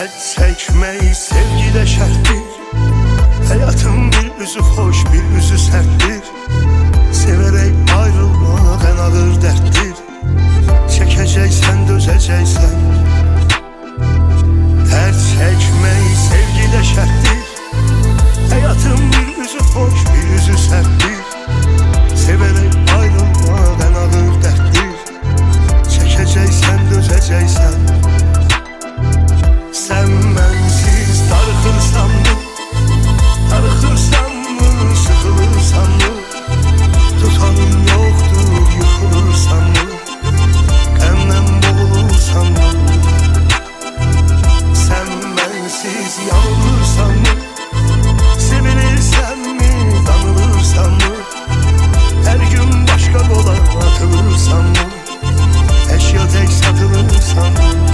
Dert çekmeyi sevgide şerttir. Hayatın bir üzü hoş bir üzü serttir. Severek ayrılmak en ağır derttir. Çekeceksen dözeceksen. Dert çekmeyi sevgide şerttir. Hayatın bir üzü hoş bir üzü serttir. Severek ayrılmak en ağır derttir. Çekeceksen dözeceksen. Sen bensiz darıxırsan mı? Darıxırsan mı? Sıxılırsan mı? Tutanın yoktur yıxılırsan mı? Qəmdən boğulursan mı? Sen bensiz yanılırsan mı? Sevilirsen mi? Danılırsan mı? Her gün başka yola atılırsan mı? Eşya tek satılırsan mı?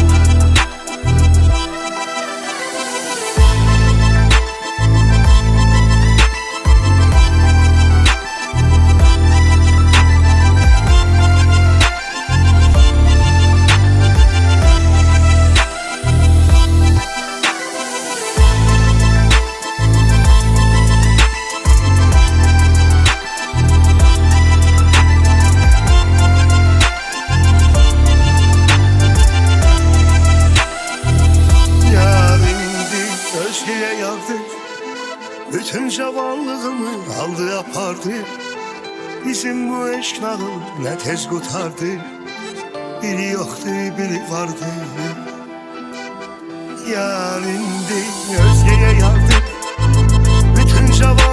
Özgeye yardı, bütün cavanlığımı aldı yapardı. Bizim bu eşk nalı ne tez kurtardı. Biri yoktu biri vardı. Yar indi özgeye yardı, bütün cavanlığımı